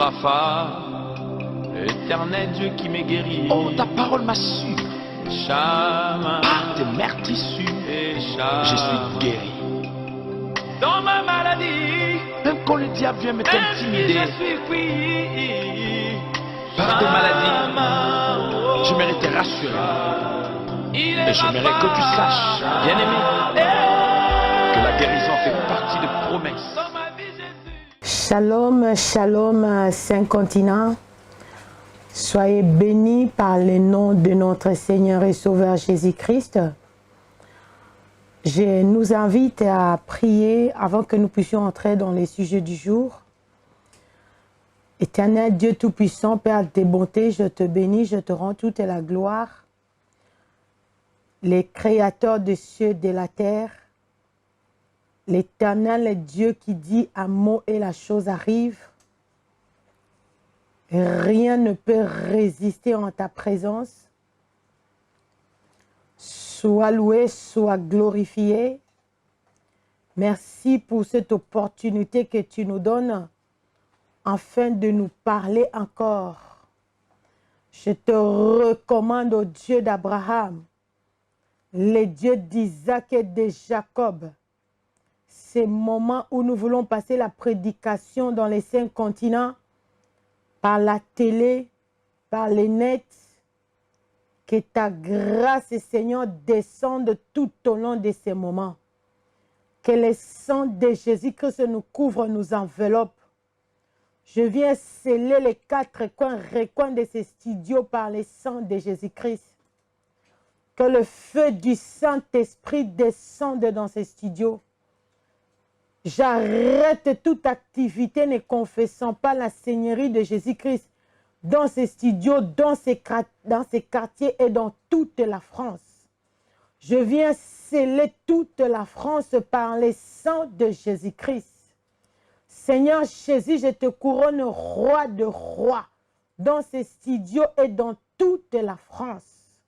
Rapha, éternel Dieu qui m'est guéri. Oh, ta parole m'assure. Shama, Par tes meurtrissures, et Shama. je suis guéri. Dans ma maladie, Même quand le diable vient me t'intimider, je suis pris. par tes maladies, maladies, j'aimerais te rassurer. Et j'aimerais que tu saches, bien-aimé, que la guérison fait partie des promesses. Shalom, shalom, Saint-Continent. Soyez bénis par le nom de notre Seigneur et Sauveur Jésus-Christ. Je nous invite à prier avant que nous puissions entrer dans les sujets du jour. Éternel Dieu Tout-Puissant, Père de bontés, je te bénis, je te rends toute la gloire. Les créateurs des cieux et de la terre, l'Éternel Dieu qui dit un mot et la chose arrive. Rien ne peut résister en ta présence. Sois loué, sois glorifié. Merci pour cette opportunité que tu nous donnes afin de nous parler encore. Je te recommande au Dieu d'Abraham, le Dieu d'Isaac et de Jacob. Ces moments où nous voulons passer la prédication dans les 5 continents, par la télé, par les nets, que ta grâce, Seigneur, descende tout au long de ces moments. Que le sang de Jésus-Christ nous couvre, nous enveloppe. Je viens sceller les 4 recoins de ces studios par le sang de Jésus-Christ. Que le feu du Saint-Esprit descende dans ces studios. J'arrête toute activité ne confessant pas la Seigneurie de Jésus-Christ dans ces studios, dans ces quartiers et dans toute la France. Je viens sceller toute la France par le sang de Jésus-Christ. Seigneur Jésus, je te couronne roi de rois dans ces studios et dans toute la France.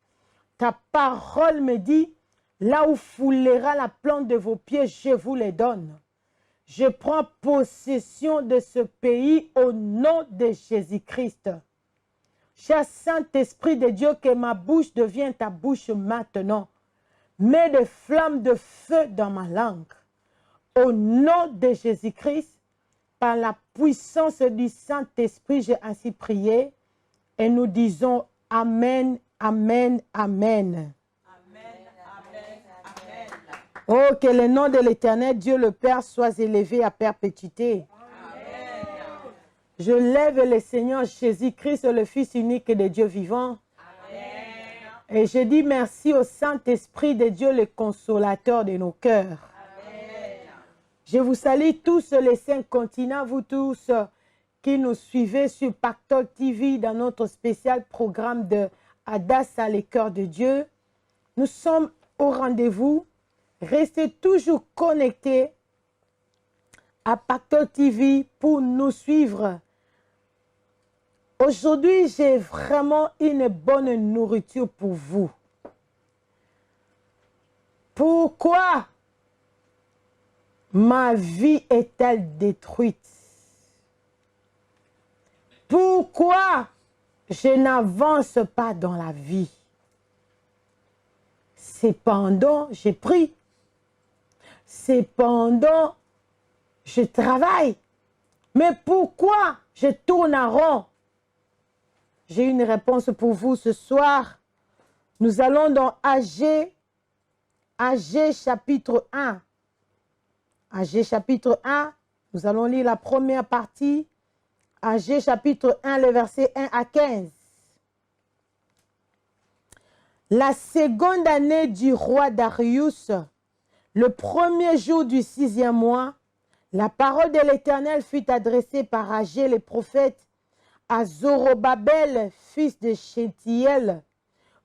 Ta parole me dit, là où foulera la plante de vos pieds, je vous les donne. Je prends possession de ce pays au nom de Jésus-Christ. Cher Saint-Esprit de Dieu, que ma bouche devienne ta bouche maintenant. Mets des flammes de feu dans ma langue. Au nom de Jésus-Christ, par la puissance du Saint-Esprit, j'ai ainsi prié. Et nous disons Amen, Amen, Amen. Oh, que le nom de l'Éternel, Dieu le Père, soit élevé à perpétuité. Amen. Je lève le Seigneur Jésus-Christ, le Fils unique de Dieu vivant. Amen. Et je dis merci au Saint-Esprit de Dieu, le consolateur de nos cœurs. Amen. Je vous salue tous les 5 continents, vous tous qui nous suivez sur Pactole TV dans notre spécial programme de Adassa, les cœurs de Dieu. Nous sommes au rendez-vous. Restez toujours connectés à Pactole TV pour nous suivre. Aujourd'hui, j'ai vraiment une bonne nourriture pour vous. Pourquoi ma vie est-elle détruite? Pourquoi je n'avance pas dans la vie? Cependant, j'ai pris. Cependant, je travaille. Mais pourquoi je tourne en rond? J'ai une réponse pour vous ce soir. Nous allons dans Agé chapitre 1. Agé chapitre 1, nous allons lire la première partie. Agé chapitre 1, les versets 1 à 15. La seconde année du roi Darius, le premier jour du 6e mois, la parole de l'Éternel fut adressée par Agé le prophète à Zorobabel, fils de Shéaltiel,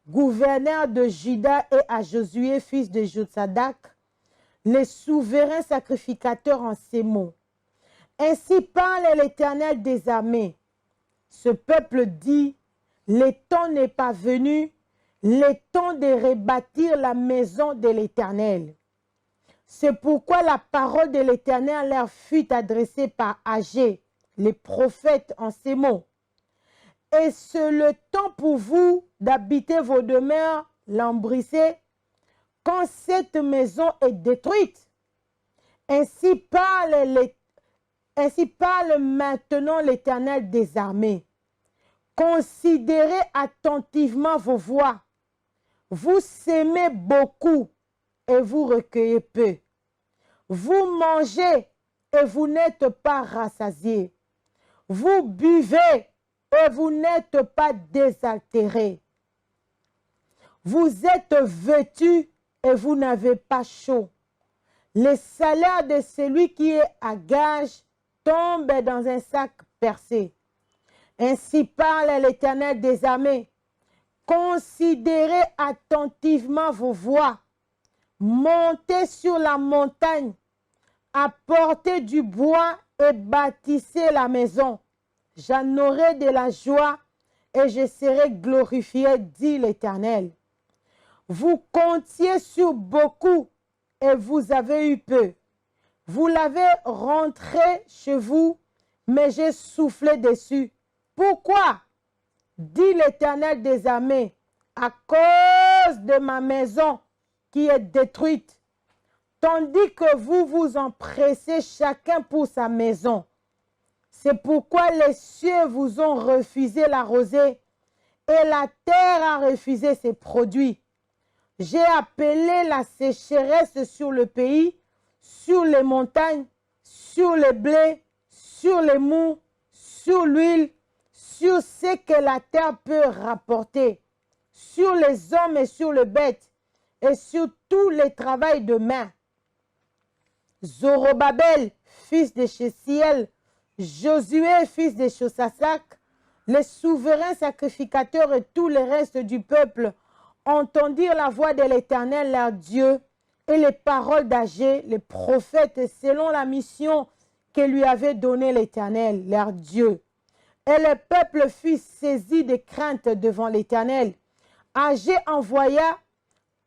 gouverneur de Juda, et à Josué, fils de Jotsadak, les souverains sacrificateurs, en ces mots. Ainsi parle l'Éternel des armées. Ce peuple dit, le temps n'est pas venu, le temps de rebâtir la maison de l'Éternel. C'est pourquoi la parole de l'Éternel leur fut adressée par Agé, les prophètes en ces mots. Et c'est le temps pour vous d'habiter vos demeures lambrissées quand cette maison est détruite. Ainsi parle maintenant l'Éternel des armées. Considérez attentivement vos voies. Vous sémez beaucoup et vous recueillez peu. Vous mangez et vous n'êtes pas rassasiés. Vous buvez et vous n'êtes pas désaltérés. Vous êtes vêtus et vous n'avez pas chaud. Le salaire de celui qui est à gage tombe dans un sac percé. Ainsi parle l'Éternel des armées. Considérez attentivement vos voies. Montez sur la montagne, apportez du bois et bâtissez la maison. J'en aurai de la joie et je serai glorifié, dit l'Éternel. Vous comptiez sur beaucoup et vous avez eu peu. Vous l'avez rentré chez vous, mais j'ai soufflé dessus. Pourquoi? Dit l'Éternel des armées, à cause de ma maison qui est détruite, tandis que vous vous empressez chacun pour sa maison. C'est pourquoi les cieux vous ont refusé la rosée et la terre a refusé ses produits. J'ai appelé la sécheresse sur le pays, sur les montagnes, sur le blé, sur les mous, sur l'huile, sur ce que la terre peut rapporter, sur les hommes et sur les bêtes, et sur tout le travail de main. Zorobabel, fils de Chésiel, Josué, fils de Chosasac, les souverains sacrificateurs et tout le reste du peuple entendirent la voix de l'Éternel, leur Dieu, et les paroles d'Agé, les prophètes, selon la mission que lui avait donnée l'Éternel, leur Dieu. Et le peuple fut saisi de crainte devant l'Éternel. Agé envoyé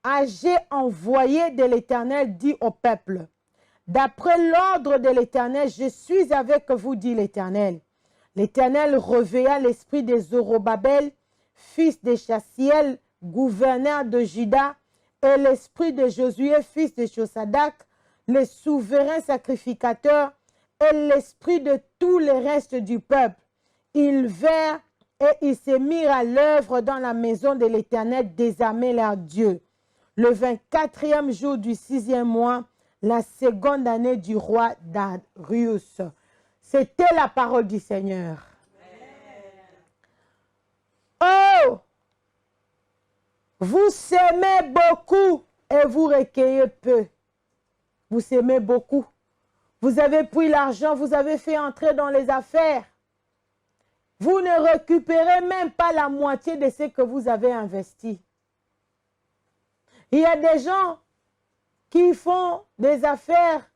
de l'Éternel dit au peuple, d'après l'ordre de l'Éternel, je suis avec vous, dit l'Éternel. L'Éternel réveilla l'esprit de Zorobabel, fils de Chasiel, gouverneur de Juda, et l'esprit de Josué, fils de Chosadak, les souverains sacrificateurs, et l'esprit de tout le reste du peuple. Ils vinrent et ils se mirent à l'œuvre dans la maison de l'Éternel des armées, leur Dieu. Le 24e jour du 6e mois, la seconde année du roi Darius. C'était la parole du Seigneur. Oh! Vous semez beaucoup et vous recueillez peu. Vous semez beaucoup. Vous avez pris l'argent, vous avez fait entrer dans les affaires. Vous ne récupérez même pas la moitié de ce que vous avez investi. Il y a des gens qui font des affaires.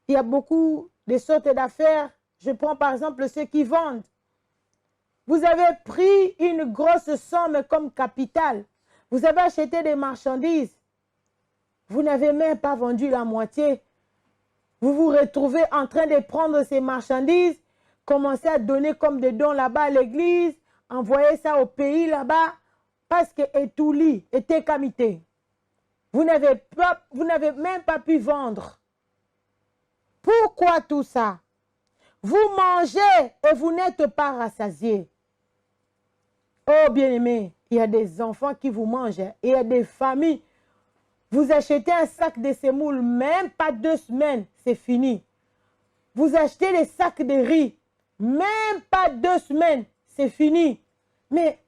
Il y a beaucoup de sortes d'affaires. Je prends par exemple ceux qui vendent. Vous avez pris une grosse somme comme capital. Vous avez acheté des marchandises. Vous n'avez même pas vendu la moitié. Vous vous retrouvez en train de prendre ces marchandises, commencer à donner comme des dons là-bas à l'église, envoyer ça au pays là-bas, parce que Etouli était camité. Vous n'avez même pas pu vendre. Pourquoi tout ça? Vous mangez et vous n'êtes pas rassasiés. Oh bien-aimés, il y a des enfants qui vous mangent. Il y a des familles. Vous achetez un sac de semoule, même pas 2 semaines, c'est fini. Vous achetez des sacs de riz, même pas 2 semaines, c'est fini. Mais,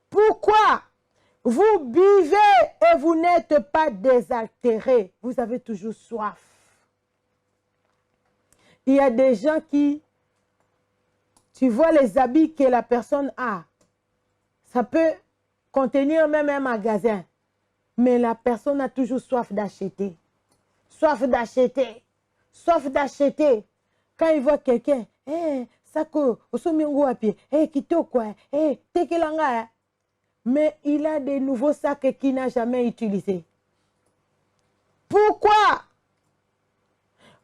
pourquoi? Vous buvez et vous n'êtes pas désaltérés. Vous avez toujours soif. Il y a des gens qui, tu vois les habits que la personne a. Ça peut contenir même un magasin. Mais la personne a toujours soif d'acheter. Soif d'acheter. Soif d'acheter. Quand il voit quelqu'un, sako, osomingo api, kitoko, tekelanga. Mais il a des nouveaux sacs qu'il n'a jamais utilisés. Pourquoi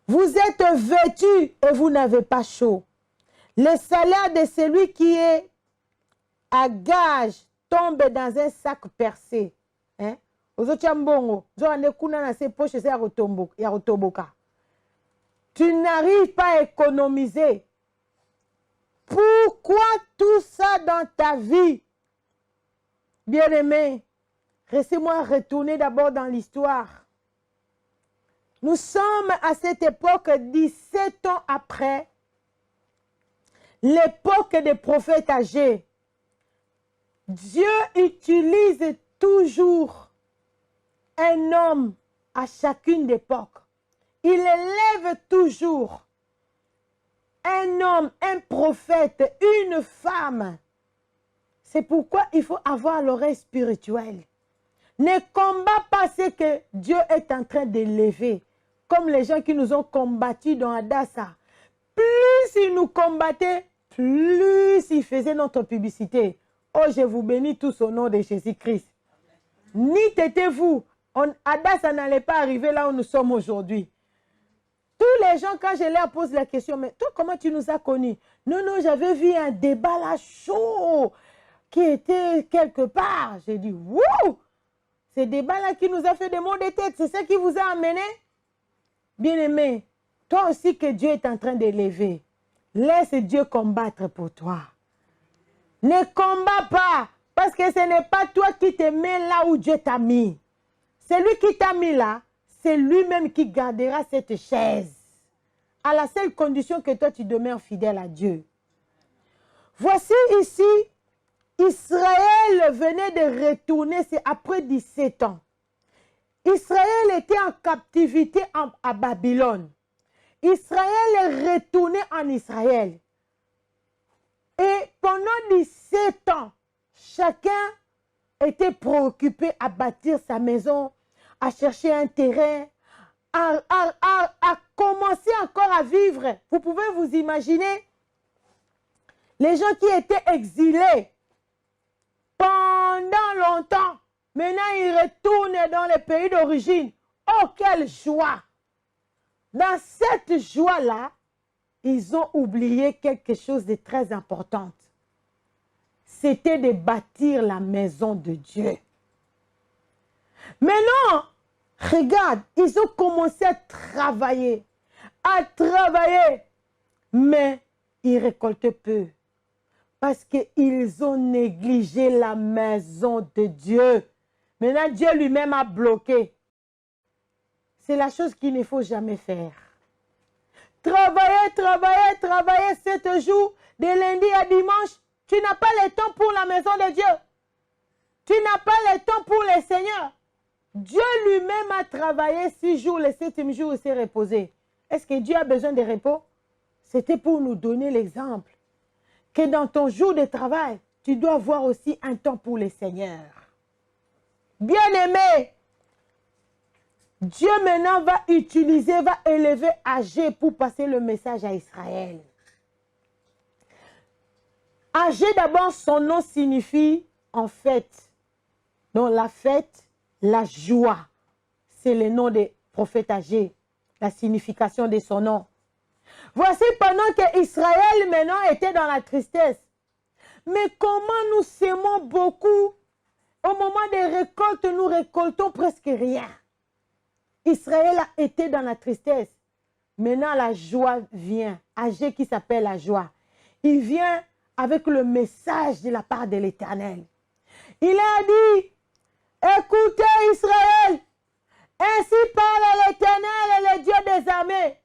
Vous êtes vêtus et vous n'avez pas chaud. Le salaire de celui qui est à gage tombe dans un sac percé. Hein? Tu n'arrives pas à économiser. Pourquoi tout ça dans ta vie? Bien-aimé, laissez-moi retourner d'abord dans l'histoire. Nous sommes à cette époque 17 ans après l'époque des prophètes âgés. Dieu utilise toujours un homme à chacune d'époque. Il élève toujours un homme, un prophète, une femme. C'est pourquoi il faut avoir l'oreille spirituelle. Ne combat pas ce que Dieu est en train d'élever. Comme les gens qui nous ont combattus dans Adassa. Plus ils nous combattaient, plus ils faisaient notre publicité. Oh, je vous bénis tous au nom de Jésus-Christ. Ni t'étiez-vous. Adassa n'allait pas arriver là où nous sommes aujourd'hui. Tous les gens, quand je leur pose la question, mais toi, comment tu nous as connus? Non, non, j'avais vu un débat là chaud qui était quelque part. J'ai dit, wouh! Ce débat-là qui nous a fait des maux de tête, c'est ça qui vous a amené? Bien-aimé, toi aussi que Dieu est en train d'élever. Laisse Dieu combattre pour toi. Ne combats pas, parce que ce n'est pas toi qui te mets là où Dieu t'a mis. Celui qui t'a mis là, c'est lui-même qui gardera cette chaise. À la seule condition que toi tu demeures fidèle à Dieu. Voici ici, Israël venait de retourner, c'est après 17 ans. Israël était en captivité à Babylone. Israël est retourné en Israël. Et pendant 17 ans, chacun était préoccupé à bâtir sa maison, à chercher un terrain, à commencer encore à vivre. Vous pouvez vous imaginer les gens qui étaient exilés pendant longtemps. Maintenant, ils retournent dans le pays d'origine. Oh, quelle joie! Dans cette joie-là, ils ont oublié quelque chose de très important. C'était de bâtir la maison de Dieu. Maintenant, regarde, ils ont commencé à travailler, mais ils récoltent peu. Parce qu'ils ont négligé la maison de Dieu. Maintenant, Dieu lui-même a bloqué. C'est la chose qu'il ne faut jamais faire. Travailler 7 jours, de lundi à dimanche. Tu n'as pas le temps pour la maison de Dieu. Tu n'as pas le temps pour le Seigneur. Dieu lui-même a travaillé 6 jours, le 7e jour, il s'est reposé. Est-ce que Dieu a besoin de repos? C'était pour nous donner l'exemple que dans ton jour de travail, tu dois avoir aussi un temps pour le Seigneur. Bien-aimé, Dieu maintenant va élever Agé pour passer le message à Israël. Agé d'abord, son nom signifie en fête. Donc la fête, la joie. C'est le nom des prophètes Agé, la signification de son nom. Voici pendant que Israël maintenant était dans la tristesse. Mais comment nous s'aimons beaucoup, au moment des récoltes, nous récoltons presque rien. Israël a été dans la tristesse. Maintenant, la joie vient. Agé qui s'appelle la joie. Il vient avec le message de la part de l'Éternel. Il a dit, écoutez Israël, ainsi parle l'Éternel, le Dieu des armées.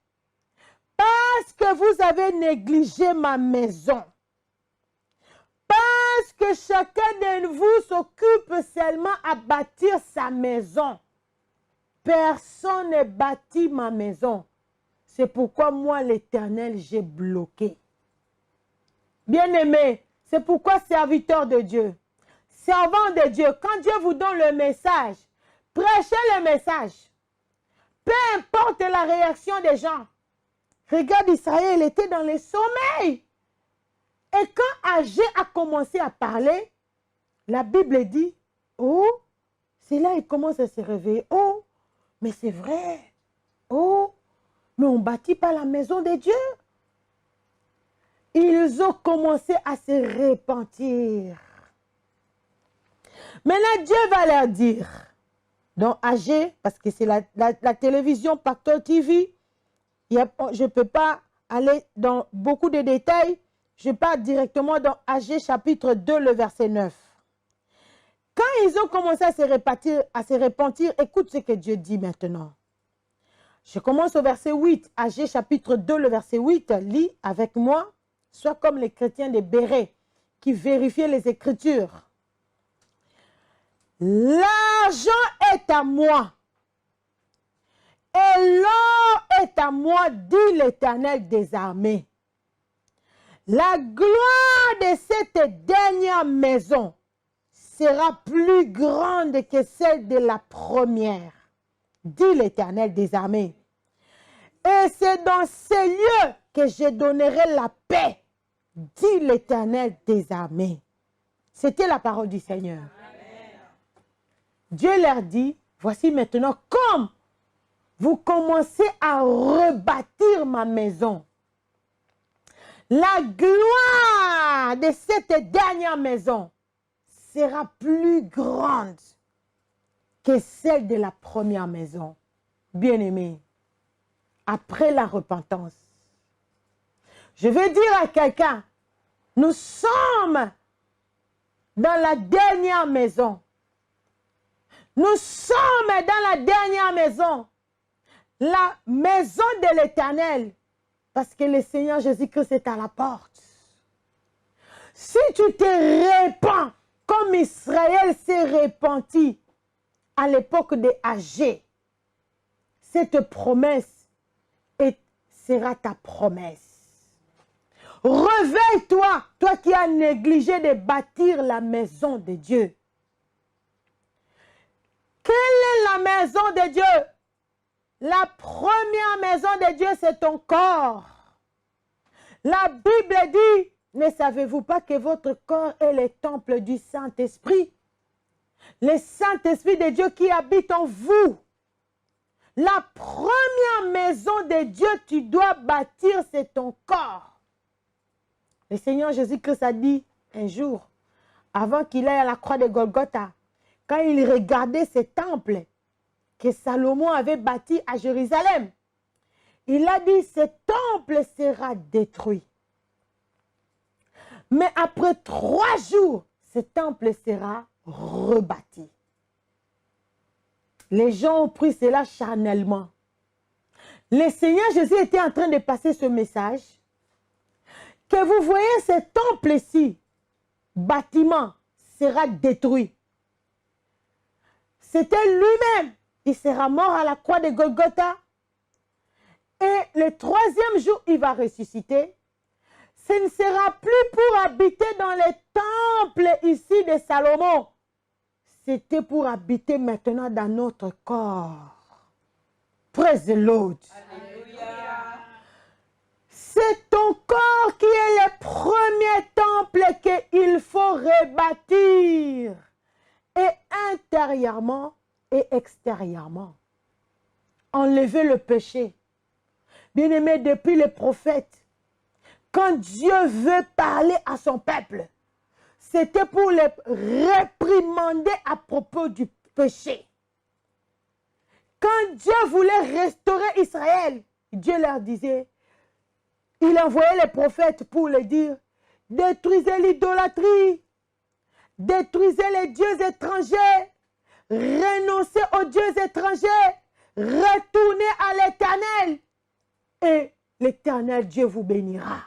Parce que vous avez négligé ma maison. Parce que chacun de vous s'occupe seulement à bâtir sa maison. Personne ne bâtit ma maison. C'est pourquoi moi, l'Éternel, j'ai bloqué. Bien-aimé, c'est pourquoi serviteur de Dieu, servant de Dieu, quand Dieu vous donne le message, prêchez le message. Peu importe la réaction des gens. Regarde, Israël était dans le sommeil. Et quand Agé a commencé à parler, la Bible dit, oh, c'est là qu'il commence à se réveiller. Oh, mais c'est vrai. Oh, mais on ne bâtit pas la maison de Dieu. Ils ont commencé à se repentir. Maintenant, Dieu va leur dire, dans AG, parce que c'est la télévision Pacto TV, je ne peux pas aller dans beaucoup de détails, je pars directement dans AG chapitre 2, le verset 9. Quand ils ont commencé à se repentir, écoute ce que Dieu dit maintenant. Je commence au verset 8, AG chapitre 2, le verset 8, lis avec moi, sois comme les chrétiens de Béret qui vérifiaient les Écritures. L'argent est à moi et l'or est à moi, dit l'Éternel des armées. La gloire de cette dernière maison sera plus grande que celle de la première, dit l'Éternel des armées. Et c'est dans ces lieux que je donnerai la paix, dit l'Éternel des armées. C'était la parole du Seigneur. Dieu leur dit, voici maintenant, comme vous commencez à rebâtir ma maison, la gloire de cette dernière maison sera plus grande que celle de la première maison. Bien-aimés, après la repentance, je vais dire à quelqu'un, nous sommes dans la dernière maison. Nous sommes dans la dernière maison, la maison de l'Éternel, parce que le Seigneur Jésus-Christ est à la porte. Si tu te répands comme Israël s'est repenti à l'époque de Agé, cette promesse sera ta promesse. Réveille-toi, toi qui as négligé de bâtir la maison de Dieu. Quelle est la maison de Dieu? La première maison de Dieu, c'est ton corps. La Bible dit, ne savez-vous pas que votre corps est le temple du Saint-Esprit? Le Saint-Esprit de Dieu qui habite en vous. La première maison de Dieu, tu dois bâtir, c'est ton corps. Le Seigneur Jésus-Christ a dit un jour, avant qu'il aille à la croix de Golgotha, quand il regardait ce temple que Salomon avait bâti à Jérusalem, il a dit, ce temple sera détruit. Mais après 3 jours, ce temple sera rebâti. Les gens ont pris cela charnellement. Le Seigneur Jésus était en train de passer ce message, que vous voyez ce temple-ci, bâtiment, sera détruit. C'était lui-même. Il sera mort à la croix de Golgotha. Et le 3e jour, il va ressusciter. Ce ne sera plus pour habiter dans les temples ici de Salomon. C'était pour habiter maintenant dans notre corps. Praise the Lord. Alléluia. C'est ton corps qui est le premier temple qu'il faut rebâtir. Et intérieurement et extérieurement. Enlever le péché. Bien-aimé, depuis les prophètes, quand Dieu veut parler à son peuple, c'était pour les réprimander à propos du péché. Quand Dieu voulait restaurer Israël, Dieu leur disait, il envoyait les prophètes pour leur dire, détruisez l'idolâtrie, détruisez les dieux étrangers, renoncez aux dieux étrangers, retournez à l'Éternel et l'Éternel Dieu vous bénira.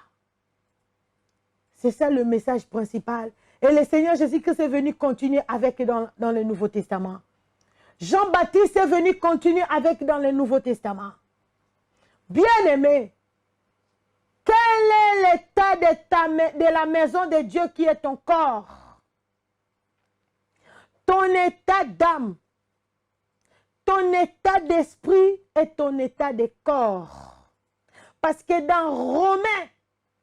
C'est ça le message principal. Et le Seigneur Jésus-Christ est venu continuer avec dans le Nouveau Testament. Jean-Baptiste est venu continuer avec dans le Nouveau Testament. Bien-aimé, quel est l'état de la maison de Dieu qui est ton corps? Ton état d'âme, ton état d'esprit et ton état de corps. Parce que dans Romains,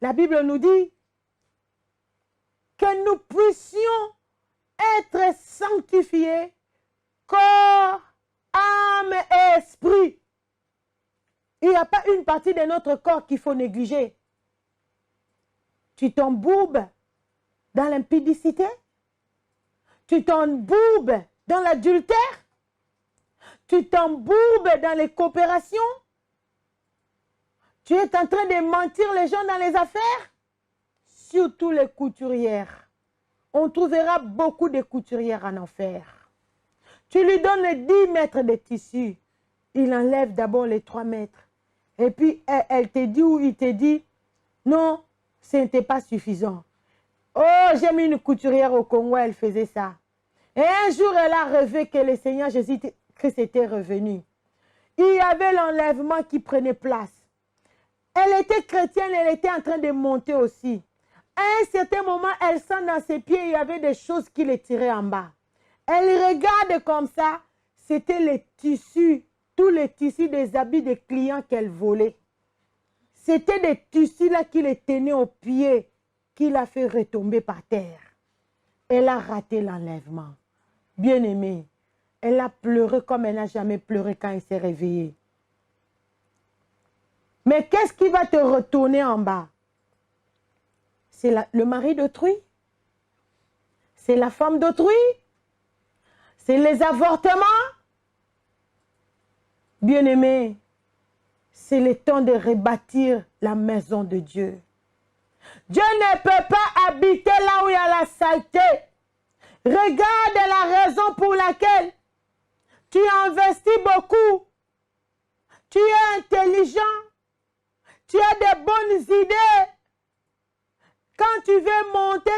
la Bible nous dit que nous puissions être sanctifiés, corps, âme et esprit. Il n'y a pas une partie de notre corps qu'il faut négliger. Tu t'embourbes dans l'impudicité? Tu t'embourbes dans l'adultère? Tu t'embourbes dans les coopérations? Tu es en train de mentir les gens dans les affaires? Surtout les couturières. On trouvera beaucoup de couturières en enfer. Tu lui donnes les 10 mètres de tissu. Il enlève d'abord les 3 mètres. Et puis, elle te dit ou il te dit, non, ce n'était pas suffisant. Oh, j'ai mis une couturière au Congo, elle faisait ça. Et un jour, elle a rêvé que le Seigneur Jésus-Christ était revenu. Il y avait l'enlèvement qui prenait place. Elle était chrétienne, elle était en train de monter aussi. À un certain moment, elle sent dans ses pieds, il y avait des choses qui les tiraient en bas. Elle regarde comme ça, c'était les tissus, tous les tissus des habits des clients qu'elle volait. C'était des tissus là qui les tenaient aux pieds, qui l'a fait retomber par terre. Elle a raté l'enlèvement. Bien-aimée, elle a pleuré comme elle n'a jamais pleuré quand elle s'est réveillée. Mais qu'est-ce qui va te retourner en bas? C'est le mari d'autrui? C'est la femme d'autrui? C'est les avortements? Bien-aimés, c'est le temps de rebâtir la maison de Dieu. Dieu ne peut pas habiter là où il y a la saleté. Regarde la raison pour laquelle tu investis beaucoup. Tu es intelligent. Tu as de bonnes idées. Quand tu veux monter,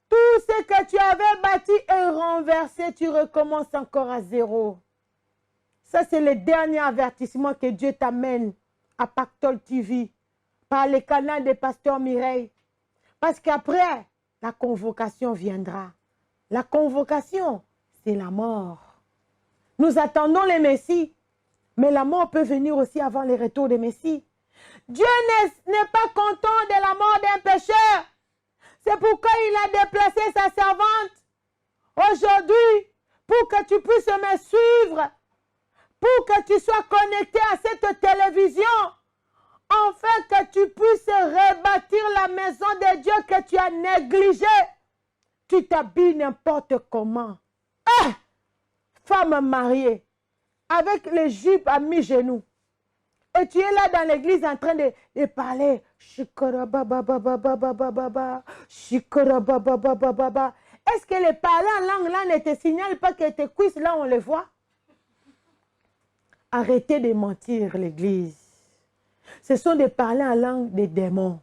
tout ce que tu avais bâti est renversé. Tu recommences encore à zéro. Ça, c'est le dernier avertissement que Dieu t'amène à Pactole TV par le canal de Pasteur Mireille. Parce qu'après, la convocation viendra. La convocation, c'est la mort. Nous attendons le Messie, mais la mort peut venir aussi avant le retour du Messie. Dieu n'est pas content de la mort d'un pécheur. C'est pourquoi il a déplacé sa servante aujourd'hui pour que tu puisses me suivre, pour que tu sois connecté à cette télévision, afin que tu puisses rebâtir la maison de Dieu que tu as négligée. Tu t'habilles n'importe comment. Ah! Femme mariée, avec les jupes à mi-genoux. Et tu es là dans l'église en train de parler. Est-ce que les parler en langue là ne te signalent pas que tes cuisses là on les voit? Arrêtez de mentir l'église. Ce sont des parler en langue des démons.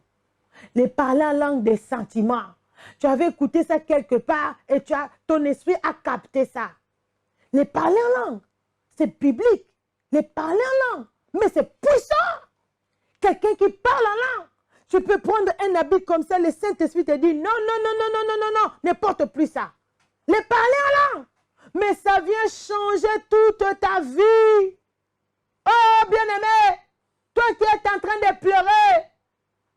Les parler en langue des sentiments. Tu avais écouté ça quelque part et ton esprit a capté ça. Les parler en langue, c'est biblique. Les parler en langue, mais c'est puissant. Quelqu'un qui parle en langue, tu peux prendre un habit comme ça, le Saint-Esprit te dit non, ne porte plus ça. Les parler en langue, mais ça vient changer toute ta vie. Oh, bien-aimé, toi qui es en train de pleurer,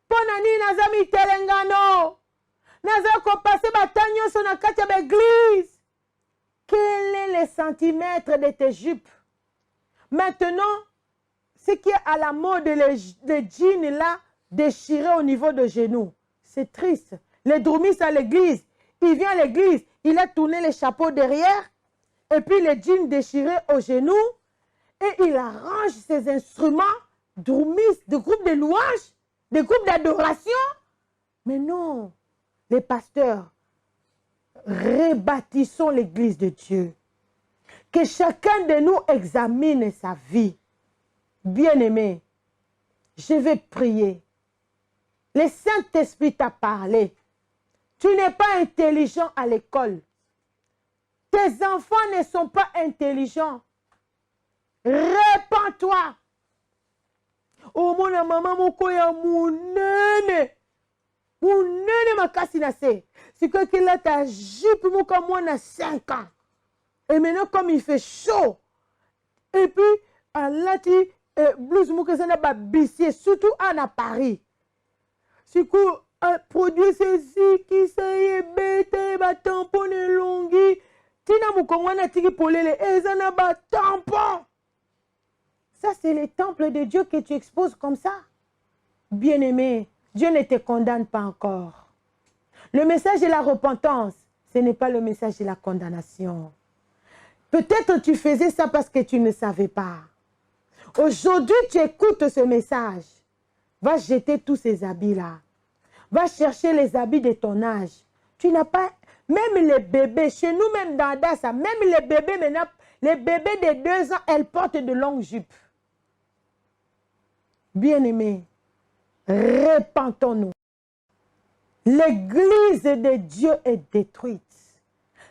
Ponani Nazami Telengano, Nazako passé Batanyo sur la carte de l'église. Quel est le centimètre de tes jupes? Maintenant, ce qui est à la mode, les jeans là, déchirés au niveau de genoux. C'est triste. Les drumis à l'église, il vient à l'église, il a tourné les chapeaux derrière, et puis les jeans déchirés aux genoux, et il arrange ses instruments, drumis, des groupes de louanges, des groupes d'adoration. Mais non, les pasteurs, rebâtissons l'église de Dieu. Que chacun de nous examine sa vie. Bien-aimé, je vais prier. Le Saint-Esprit t'a parlé. Tu n'es pas intelligent à l'école. Tes enfants ne sont pas intelligents. Répands-toi. Oh mon maman, mon koya, mon nene. Mon nene m'a cassé. C'est que qu'il a ta jupe, mon comme moi, on a 5 ans. Et maintenant, comme il fait chaud. Et puis, à l'ati, blouse, mon que ça n'a pas bissé, surtout à Paris. C'est que, produit ceci, qui s'est bête, ba tampon et longi. Tina, mon comme on a tiré pour les, et ça n'a pas tampon. Ça, c'est le temple de Dieu que tu exposes comme ça. Bien-aimé, Dieu ne te condamne pas encore. Le message de la repentance, ce n'est pas le message de la condamnation. Peut-être tu faisais ça parce que tu ne savais pas. Aujourd'hui, tu écoutes ce message. Va jeter tous ces habits-là. Va chercher les habits de ton âge. Tu n'as pas... Même les bébés, chez nous, même dans Adassa, même les bébés maintenant, les bébés de 2 ans, elles portent de longues jupes. Bien-aimés, repentons-nous. L'église de Dieu est détruite.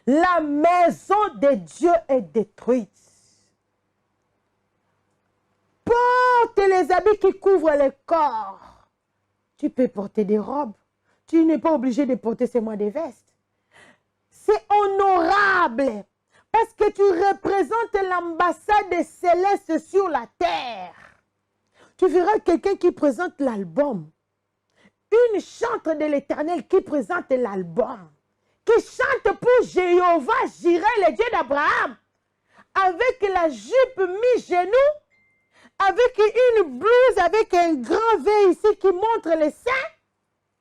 La maison de Dieu est détruite. Porte les habits qui couvrent le corps. Tu peux porter des robes. Tu n'es pas obligé de porter seulement des vestes. C'est honorable parce que tu représentes l'ambassade céleste sur la terre. Tu verras quelqu'un qui présente l'album. Une chantre de l'Éternel qui présente l'album. Qui chante pour Jéhovah, Jireh, le Dieu d'Abraham. Avec la jupe mi-genou. Avec une blouse, avec un grand V ici qui montre les seins.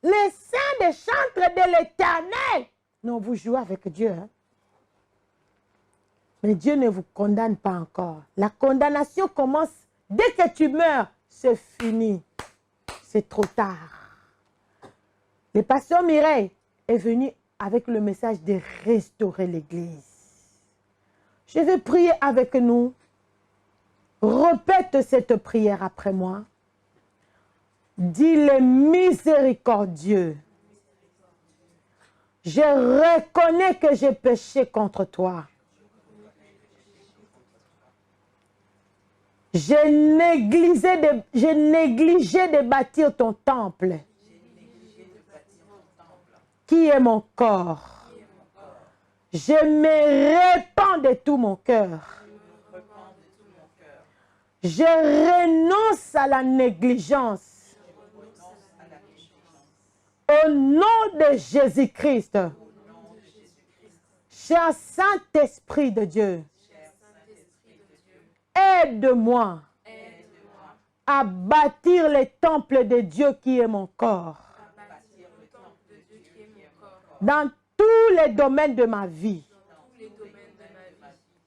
Les seins des chantres de l'Éternel. Non, vous jouez avec Dieu. Hein? Mais Dieu ne vous condamne pas encore. La condamnation commence dès que tu meurs. C'est fini. C'est trop tard. Le pasteur Mireille est venu avec le message de restaurer l'Église. Je vais prier avec nous. Répète cette prière après moi. Dis le miséricordieux. Je reconnais que j'ai péché contre toi. J'ai négligé de bâtir ton temple, qui est mon corps. Je me répands de tout mon cœur. Je renonce à la négligence. Au nom de Jésus-Christ, cher Saint-Esprit de Dieu, aide-moi à bâtir le temple de Dieu qui est mon corps. Dans tous les domaines de ma vie,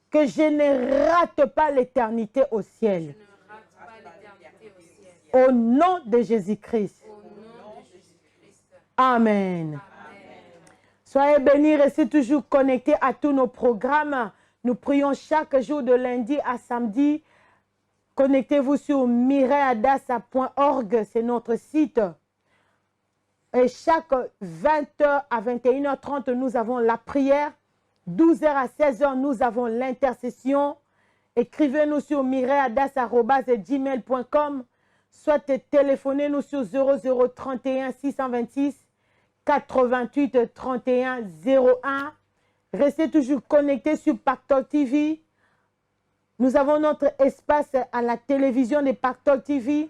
que je ne rate pas l'éternité au ciel. Au nom de Jésus-Christ. Amen. Soyez bénis, restez toujours connectés à tous nos programmes. Nous prions chaque jour de lundi à samedi. Connectez-vous sur mireilleadassa.org, c'est notre site. Et chaque 20h à 21h30, nous avons la prière. 12h à 16h, nous avons l'intercession. Écrivez-nous sur mireilleadassa@gmail.com. Soit téléphonez-nous sur 0031 626 88 31 01. Restez toujours connectés sur Pactol TV. Nous avons notre espace à la télévision de Pactol TV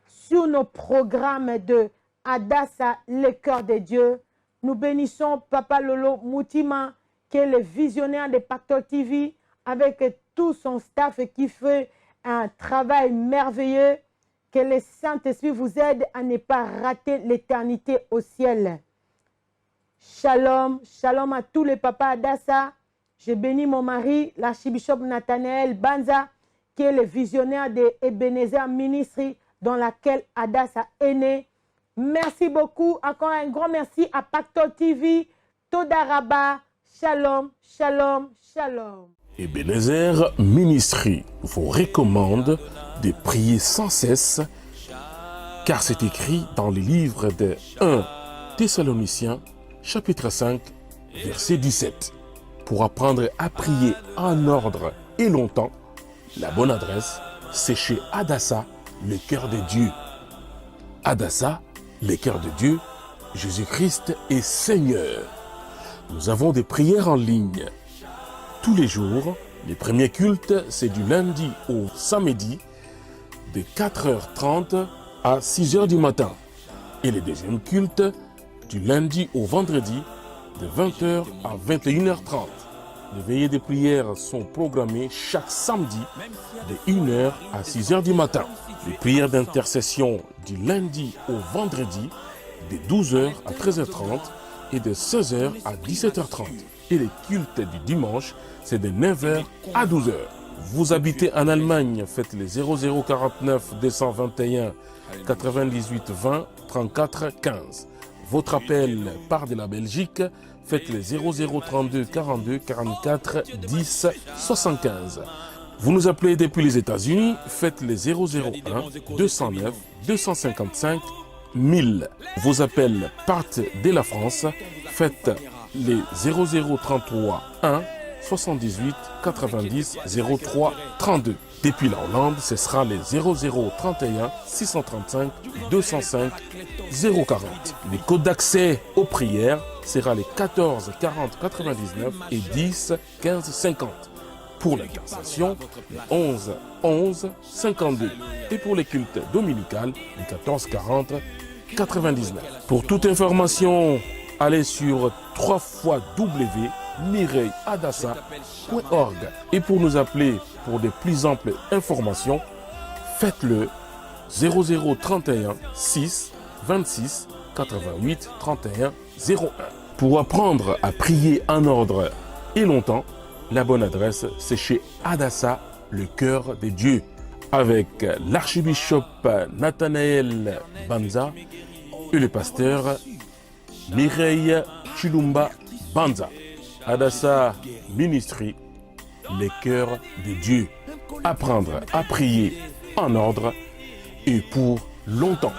sur nos programmes de Adassa, le cœur de Dieu. Nous bénissons Papa Lolo Moutima, qui est le visionnaire de Pactol TV, avec tout son staff qui fait un travail merveilleux. Que le Saint-Esprit vous aide à ne pas rater l'éternité au ciel. Shalom, shalom à tous les papas Adassa. Je bénis mon mari, l'archibishop Nathanaël Banza, qui est le visionnaire de Ebenezer Ministry, dans laquelle Adassa est né. Merci beaucoup. Encore un grand merci à Pactol TV, Todaraba. Shalom, shalom, shalom. Ebenezer Ministry vous recommande de prier sans cesse, car c'est écrit dans le livre de 1 Thessaloniciens, chapitre 5, verset 17. Pour apprendre à prier en ordre et longtemps, la bonne adresse, c'est chez Adassa, le cœur de Dieu. Adassa, le cœur de Dieu, Jésus-Christ est Seigneur. Nous avons des prières en ligne. Tous les jours, les premiers cultes, c'est du lundi au samedi, de 4h30 à 6h du matin. Et les deuxièmes cultes, du lundi au vendredi, de 20h à 21h30. Les veillées de prière sont programmées chaque samedi de 1h à 6h du matin. Les prières d'intercession du lundi au vendredi de 12h à 13h30 et de 16h à 17h30. Et les cultes du dimanche, c'est de 9h à 12h. Vous habitez en Allemagne, faites les 0049 221 98 20 34 15. Votre appel part de la Belgique, faites les 0032 42 44 10 75. Vous nous appelez depuis les États-Unis, faites les 001 209 255 1000. Vos appels partent de la France, faites les 0033 1 78 90 03 32. Depuis la Hollande, ce sera les 0031 635 205 040. Les codes d'accès aux prières sera les 14 40 99 et 10 15 50. Pour l'intercession, les 11 11 52. Et pour les cultes dominicales, les 14 40 99. Pour toute information, allez sur www.mireilleadassa.org. Et pour nous appeler pour de plus amples informations, faites-le 0031 6 26 88 31 01. Pour apprendre à prier en ordre et longtemps, la bonne adresse, c'est chez Adassa, le cœur de Dieu, avec l'archibishop Nathanaël Banza et le pasteur Mireille Chilumba Banza. Adassa Ministry, le cœur de Dieu. Apprendre à prier en ordre et pour longtemps.